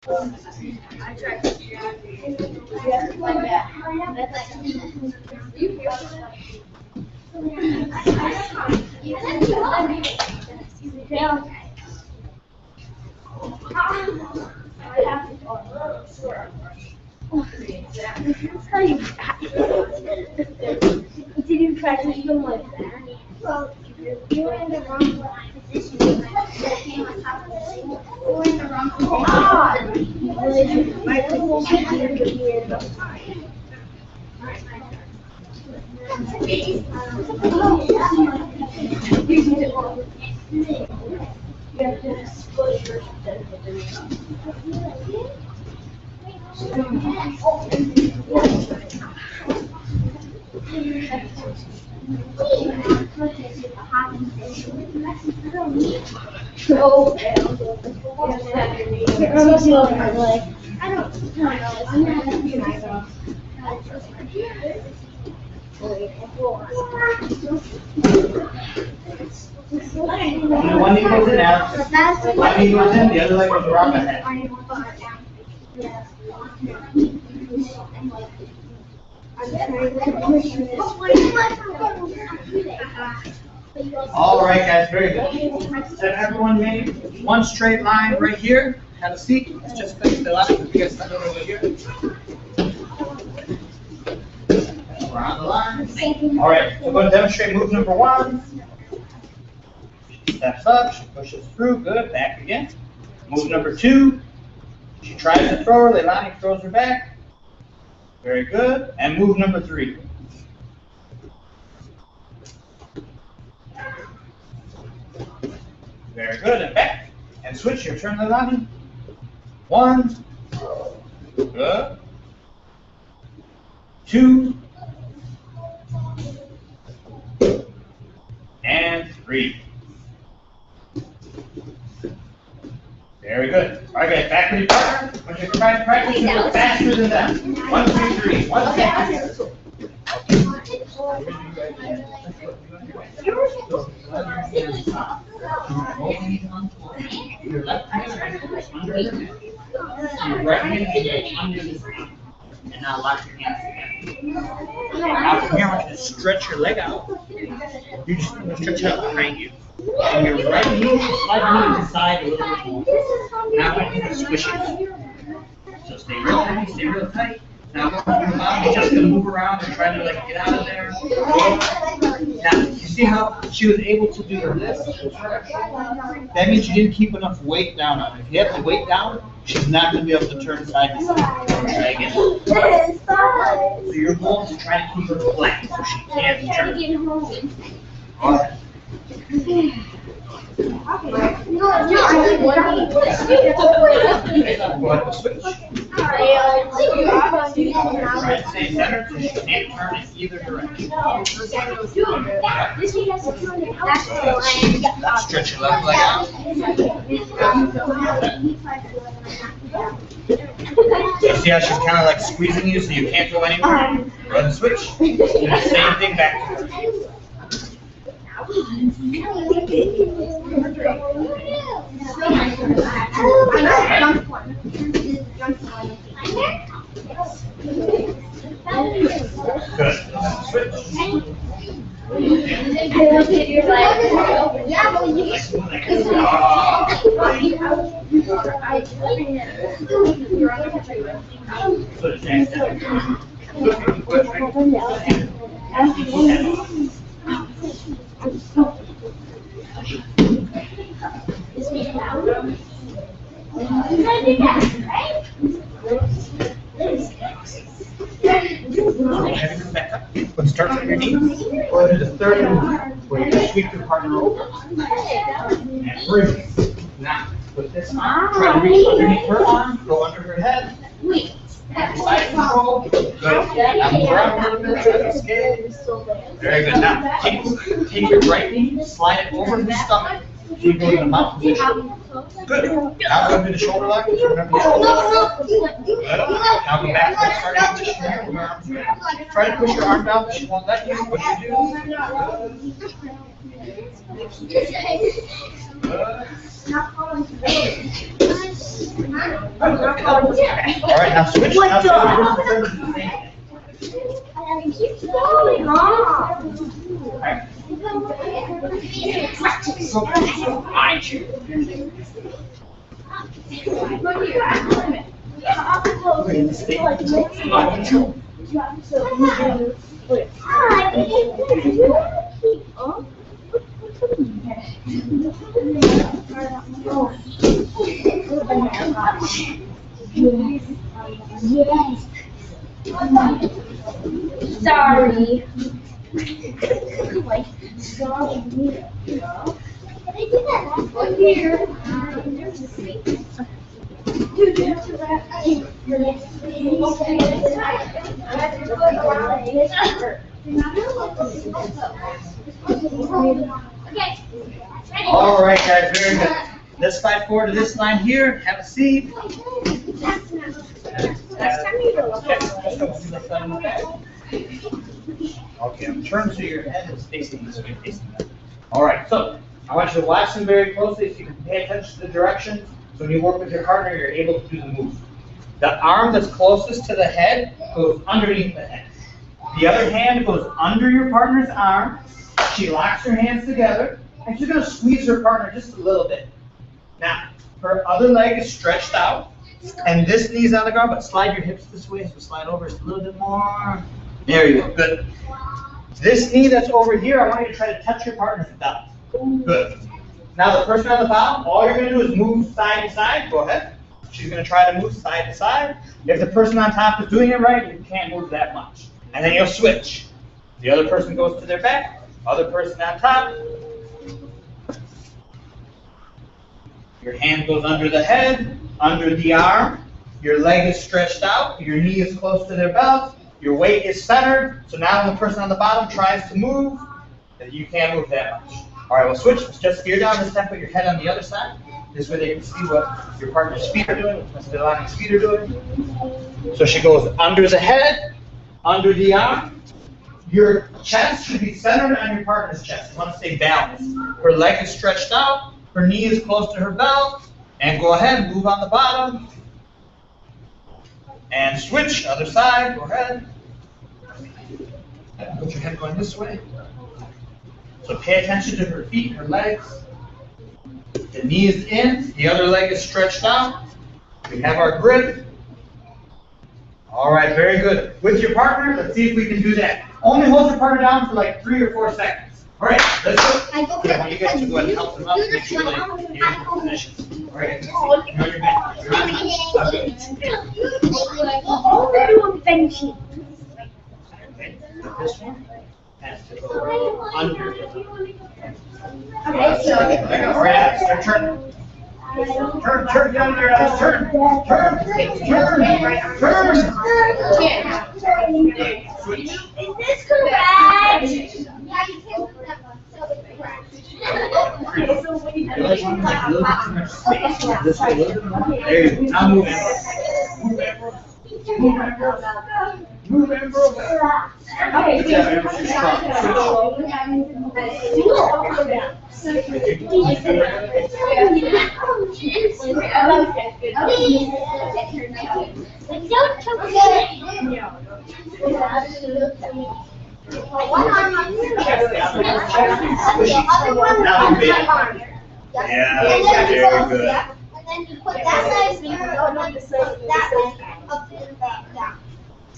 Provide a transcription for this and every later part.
I tried to figure out Did you practice them like that? Well, you were in the wrong position. You were in the wrong position. My position here. One knee goes in out. One knee goes in, the other leg goes around the head. All right, guys, very good. So everyone made one straight line right here. Have a seat. Let's just finish the last one. You guys stand over here. We're on the line. All right, we're going to demonstrate move number 1. She steps up, she pushes through, good, back again. Move number 2, she tries to throw her, Leilani throws her back. Very good. And move number 3. Very good, and back. And switch, your turn, Leilani. 1, good. 2, and 3. Very good. All right, guys, back with your partner. When you try to practice, do it faster than that. 1, 2, 3. 1, 2, 3. Your left hand under your head. Your right hand under the ground. And now lock your hands together. Now from here, I want you to stretch your leg out. You just want to stretch it out behind you. And your right knee, slide knee to the side a little bit more. Now I want you to squish it. So stay real tight, stay real tight. Now you're just going to move around and try to like get out of there. Now, you see how she was able to do this? That means you didn't keep enough weight down on her. If you have the weight down, she's not going to be able to turn side to side. Try again. So your goal is to try to keep her flat so she can't turn. All right. Switch. Right, stay centered so she can't turn in either direction. Stretch your left leg out. You see how she's kind of like squeezing you so you can't go anywhere? Run and switch. Do the same thing back to her. Good. Switch. Let's start from your knees. Go to the third move, where you sweep your partner over. And bring. Now, with this arm, try to reach underneath her arm, go under her head. Side control. Good. Now move around a little bit, try to escape. Very good. Now, take your right knee, slide it over the stomach. So you go to the mount position. Good. Now go to the shoulder lock. Remember the shoulder lock. Good. Now go back to the starting position here. With your arms back. Try to push your arm down, but she won't let you. What do you do? Good. All right, now switch. What Now the? switch. Keep going on. Yes. Sorry. Like, sorry. Did I do that last one here? Dude, you have to wrap. Okay. All right, guys, very good. Let's slide forward to this line here. Have a seat. Okay, turn so your head is facing this way, facing that. All right, so I want you to watch them very closely so you can pay attention to the directions. So when you work with your partner, you're able to do the move. The arm that's closest to the head goes underneath the head. The other hand goes under your partner's arm. She locks her hands together, and she's going to squeeze her partner just a little bit. Now, her other leg is stretched out, and this knee's on the ground, but slide your hips this way, so slide over just a little bit more. There you go, good. This knee that's over here, I want you to try to touch your partner's belt. Good. Now the person on the bottom, all you're going to do is move side to side. Go ahead. She's going to try to move side to side. If the person on top is doing it right, you can't move that much. And then you'll switch. The other person goes to their back, other person on top. Your hand goes under the head, under the arm. Your leg is stretched out. Your knee is close to their belt. Your weight is centered. So now when the person on the bottom tries to move, you can't move that much. All right, we'll switch. Just gear down this time. Put your head on the other side. This way they can see what your partner's feet are doing, what Mr. Delaney's feet are doing. So she goes under the head, under the arm. Your chest should be centered on your partner's chest. You want to stay balanced. Her leg is stretched out. Her knee is close to her belt. And go ahead, move on the bottom. And switch, other side, go ahead. Put your head going this way. So pay attention to her feet, her legs. The knee is in, the other leg is stretched out. We have our grip. All right, very good. With your partner, let's see if we can do that. Only hold your partner down for like 3 or 4 seconds. All right, let's go. Yeah, I want you guys to go ahead and help them up and make sure they get in position. All right, you're on your back. You're on your back. Benching. Okay, this one has to go under. Okay, so. All right, start turning. Turn down there, guys. Turn. Switch. Is this correct? This way, a little bit more. There you go. Now move Amber. Move Amber. Okay. Good job, Amber. She's Yeah, very good. And then you put that side here, and then you put that leg up in the back.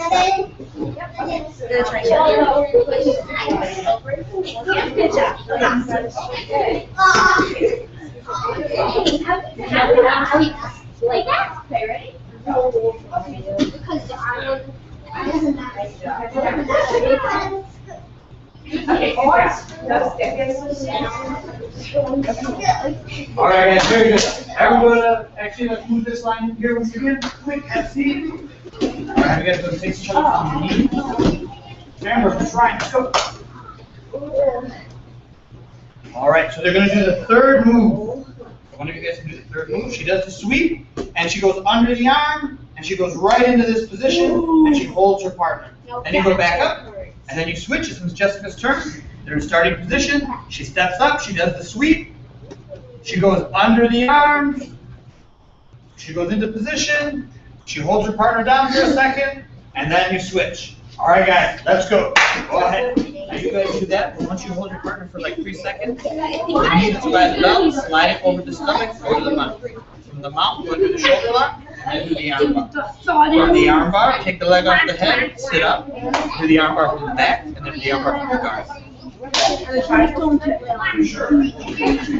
And then, that's right. Good job. Like that? Okay, ready? Because the iron doesn't matter. Okay, all right, guys, very good. Everyone, actually, let's move this line here once again. Quick, have a seat. All right, we got to go take each other on your knee. Amber, let's try. Let's go. All right, so they're going to do the third move. One of you guys can do the third move. She does the sweep, and she goes under the arm, and she goes right into this position, and she holds her partner. Then you go back up, and then you switch. This is Jessica's turn. They're in starting position. She steps up. She does the sweep. She goes under the arm. She goes into position, she holds her partner down for a second, and then you switch. All right, guys, let's go. Go ahead. Now you guys do that, but once you hold your partner for like 3 seconds, you need to slide it out, slide it over the stomach, go to the mouth. From the mouth, go into the shoulder lock, and then do the arm bar. From the arm bar, take the leg off the head, sit up, do the arm bar from the back, and then do the arm bar from the guard. Sure.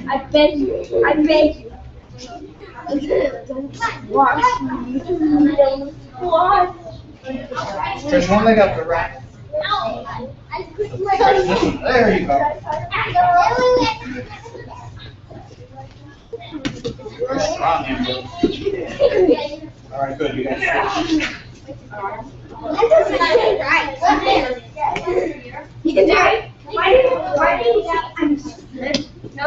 I beg you. I beg you. Watch. Stretch one leg up to right. Stretch this one. There you go. You're strong, Amber. All right, good. You guys switch. Why do you I'm good? No,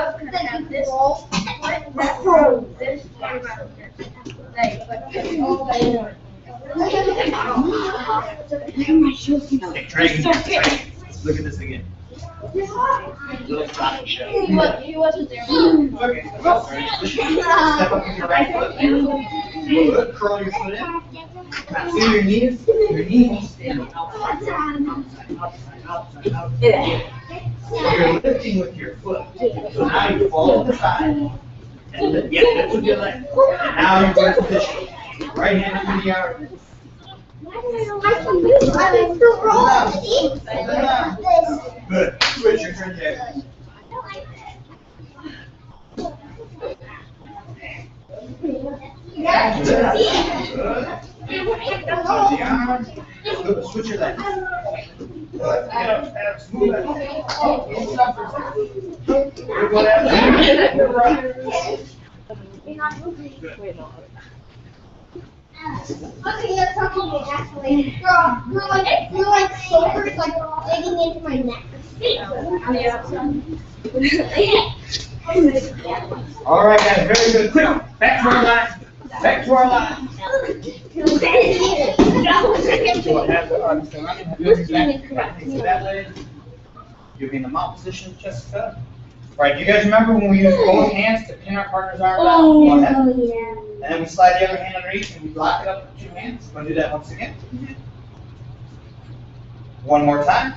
this. Hey, Dragon, look at this again. Little stocking show. He wasn't there. Okay. Step up with your right foot. Good. Curl your foot in. Now, see your knees? Your knees stand outside. So you're lifting with your foot. So now you fall to the side. And lift with your leg. And now you're in position. Right hand under the arm. Good. Switch your turn there. The arm. Good. Switch your legs. Good. Get up. Smooth it. Okay, you're talking to me actually. You're like shoulders like digging into my neck. All right, guys, very good. Quick, back to our line. Back to our line. So have the arms down. Have your back to that leg. You'll be in the mount position, Jessica. All right, do you guys remember when we used both hands to pin our partner's arm down? Oh, yeah. yeah. And then we slide the other hand underneath and we block it up with 2 hands. Want to do that once again? One more time.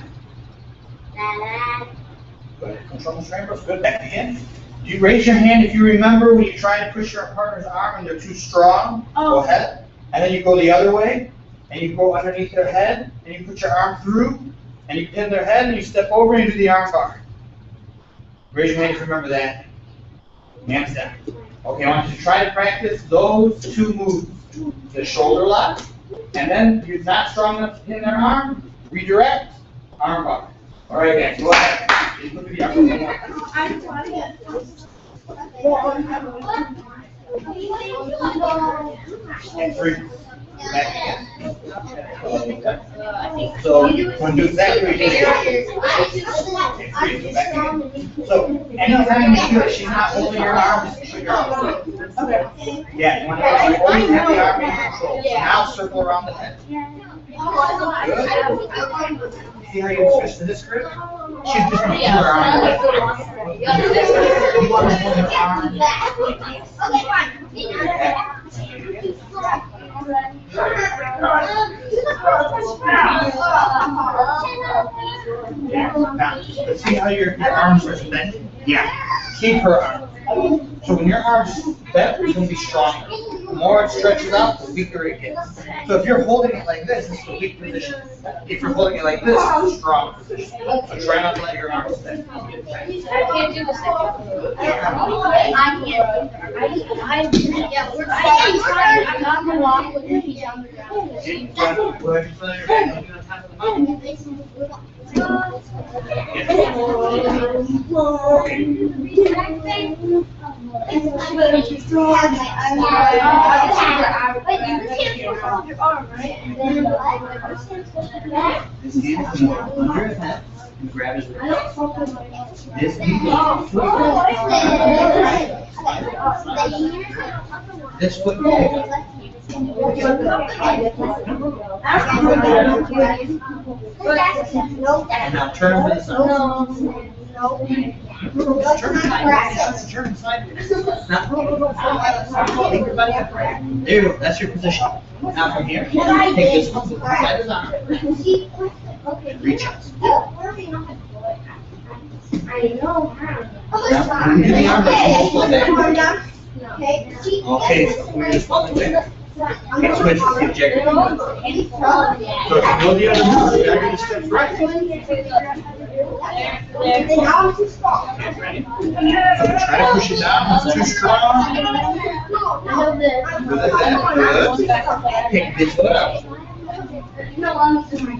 Good. Control the scrambles. Good. Back again. Do you raise your hand if you remember when you try to push your partner's arm and they're too strong? Go ahead. And then you go the other way and you go underneath their head and you put your arm through and you pin their head and you step over and you do the arm bar. Raise your hand if you remember that. Hands down. Okay, I want you to try to practice those 2 moves. The shoulder lock, and then if you're not strong enough to pin their arm, redirect, arm bar. All right, guys, go ahead. Look at the arm and 3. Back again. So, when you do exactly what you did. So, anytime you feel like she's not holding your arm, just put your arm away. Yeah, you want to always have the arm in control. So now circle around the head. Good. See how you switch to this grip? She's just going to pull her arm away. You want to hold her arm. Now, see how your arms are bent? Yeah. Keep her arm. So when your arm's bent, it's going to be stronger. The more it stretches out, the weaker it gets. So if you're holding it like this, it's a weak position. If you're holding it like this, it's a strong position. So try not to let your arms bend. I can't do this. I'm not going to walk with your feet on the ground. Go ahead and feel your hand on top of the mountain. This hand comes under his head and grab his wrist. This knee goes this foot goes. And now turn over the side. Just turn sideways. Turn sideways. Now, leave your body up. There you go. That's your position. Now from here, take this one side of his arm. Reach out. I know. Now, do the arm back. Okay, so we're just falling back. Okay, switch to the objective. So if you go the other way, you're going to step right. Ready? So try to push it down. It's too strong. Good. Pick this foot up.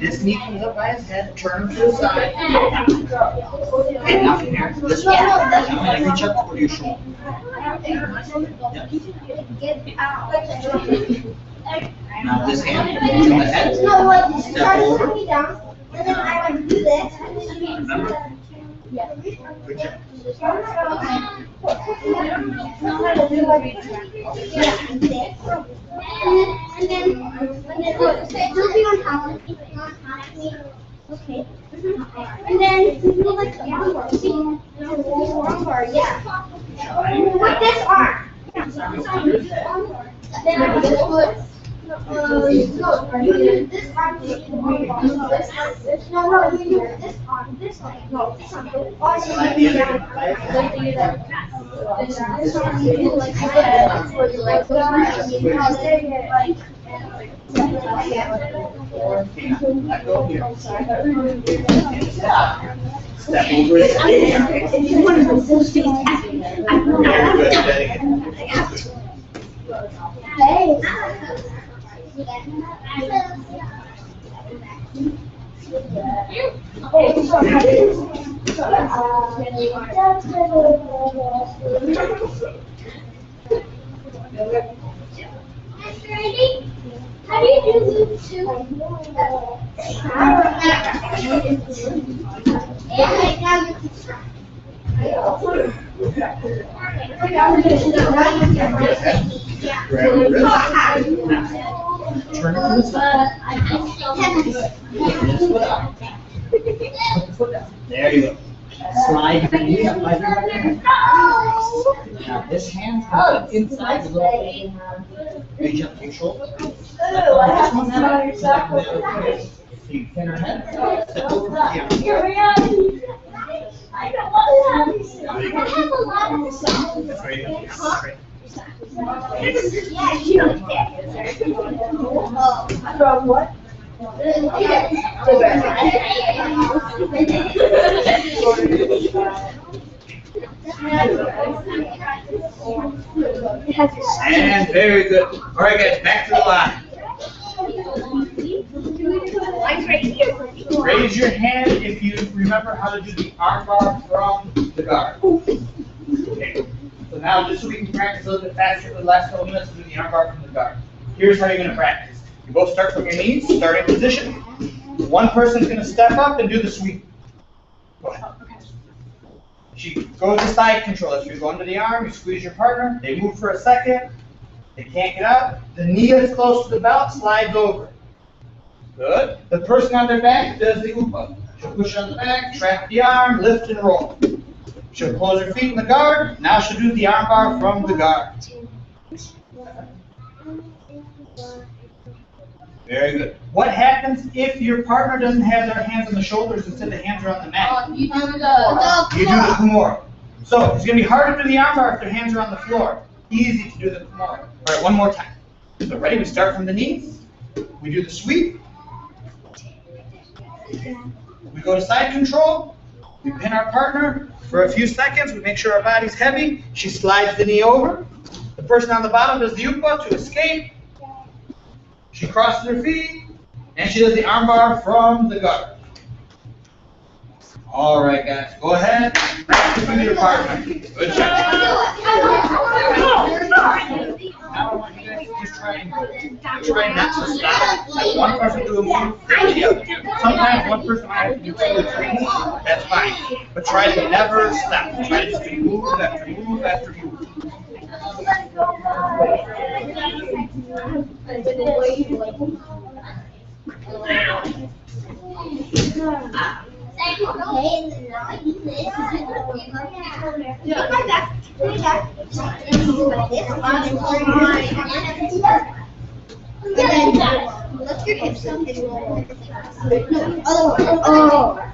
This knee comes up by his head. Turn him to the side. Okay, now from here, this one. I'm going to reach up over your shoulder. Now this hand to the head. Step over. Remember? Good job. And then on top of me. Okay. And then do like the armbar. See? Armbar, yeah. With this arm. Then I this foot. No, you do this arm. No, you do this arm. This one. No, this one. Slide the other This arm you do like that. Let go here. Step over it. How do you do this too? Turn it to the side. This foot up. Put the foot down. There you go. Slide your knee up by your right hand. Now this hand comes inside the little hole. Reach up to your shoulder. This one so you pin her head. Step over to the arm. That's where you go. Straight. From what? And very good. All right, guys, back to the line. Raise your hand if you remember how to do the arm bar from the guard. Okay. So now, just so we can practice a little bit faster for the last couple minutes, do the arm bar from the guard. Here's how you're going to practice. You both start from your knees, starting position. One person's going to step up and do the sweep. Go ahead. She goes to side control. If you're going to the arm, you squeeze your partner. They move for a second. They can't get out. The knee that's close to the belt slides over. Good. The person on their back does the upa. She'll push on the back, trap the arm, lift and roll. She'll close her feet in the guard. Now she'll do the arm bar from the guard. Very good. What happens if your partner doesn't have their hands on the shoulders instead the hands are on the mat? You do the Kumora. So it's going to be hard to do the arm bar if their hands are on the floor. Easy to do the Kumora. All right, one more time. So ready? We start from the knees. We do the sweep. We go to side control. We pin our partner for a few seconds. We make sure our body's heavy. She slides the knee over. The person on the bottom does the upa to escape. She crosses her feet, and she does the arm bar from the guard. All right, guys, go ahead. Practice with your partner. Good job. Now I want you guys to just try not to stop. Let one person do a move, then the other. Sometimes one person might have to do 2 or 3 moves. That's fine. But try to never stop. Try to just do move after move after move. Okay, and then now I do this. Take my back. Take my back. And you go like this. And then lift your hips up and roll. No, other way. Oh.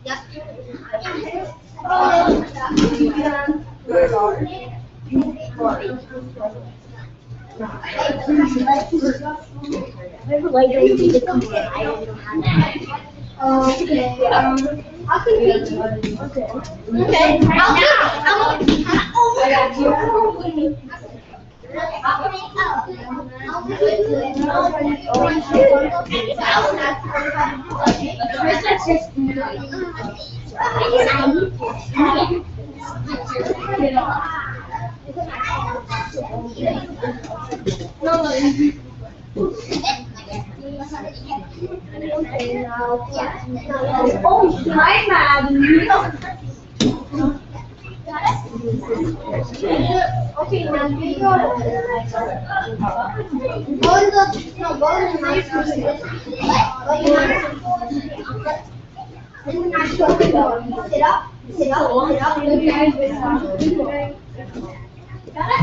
Yep. Okay. I'll compete. Okay. Oh, my man. Okay, now you go. Go in the, no, go in the nice person. Sit up, sit up, sit up. Got it?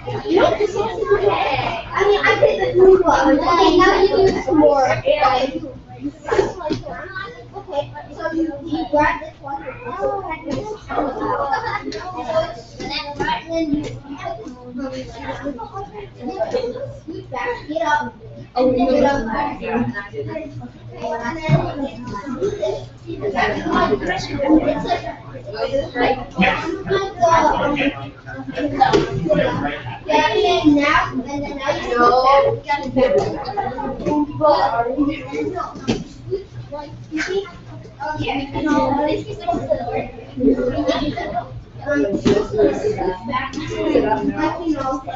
Okay. I mean, I did the food one. Okay, now you do some more. Okay, so you grab this one. And then you scoot back, get up, and then get up. And then do this. Yeah, and then now you go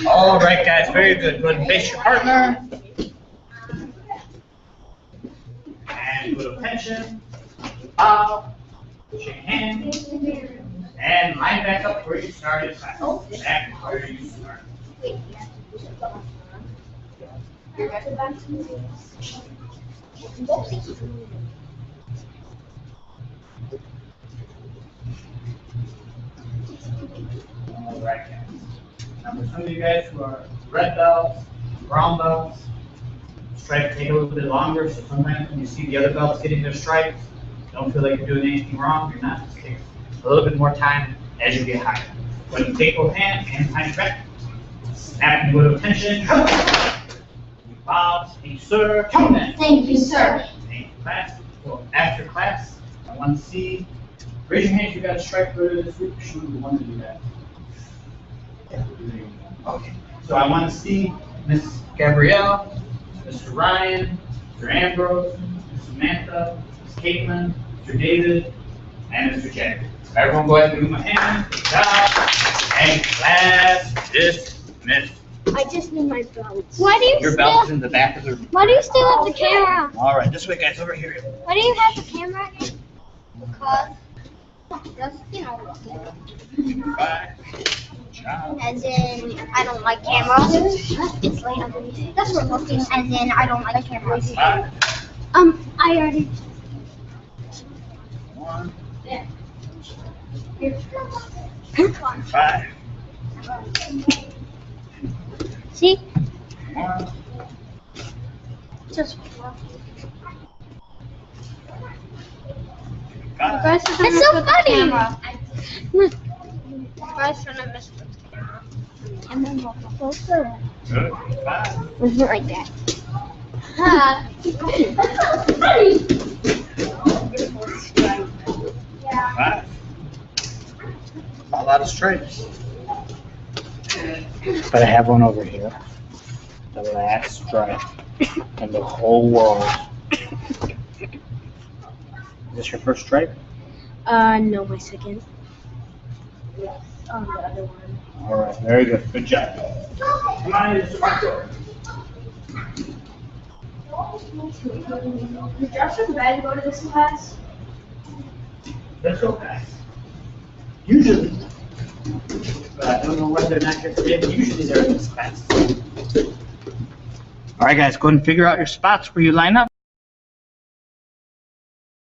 All right, guys, very good. Go ahead and face your partner. And go to attention. Bow. Shake hands. And line back up where you started. Back where you started. All right, guys. Now, for some of you guys who are red belts, brown belts, stripes take a little bit longer, so sometimes when you see the other belts getting their stripes, don't feel like you're doing anything wrong. You're not. Just take a little bit more time as you get higher. When you take both hands behind your back, snap and go to attention. Bob, thank you, sir. Thank you, sir. Thank you, class. So after class, I want to see, raise your hand if you got a stripe earlier this week. Should we want to do that? Okay. So I want to see Miss Gabrielle, Mr. Ryan, Mr. Ambrose, Ms. Samantha, Ms. Caitlin, Mr. David, and Mr. Jack. Everyone go ahead and give my hand. Good job. And class dismissed. I just need my belt. Why do you Your belt's in the back of the room. Why do you still have the camera? All right, this way, guys, over here. Why do you have the camera? Because that's, you know, Bye. Good job. as in I don't like cameras. It's like underneath. That's what looking. As in I don't like cameras. Bye. I already. One. One. 5. See? 1. Just. 5. It's so funny. Guys, when I missed the camera. And then we'll go through it. Good. 5. Like that. Ha. Yeah. 5. A lot of stripes. But I have one over here. The last stripe in the whole world. Is this your first stripe? No, my second. On the other one. All right, very good. Good job. Come on, it's the front door. Did Josh and Ben go to this class? Let's go fast. Usually. But I don't know whether they're not here today, but usually they're in this class. All right, guys, go ahead and figure out your spots where you line up.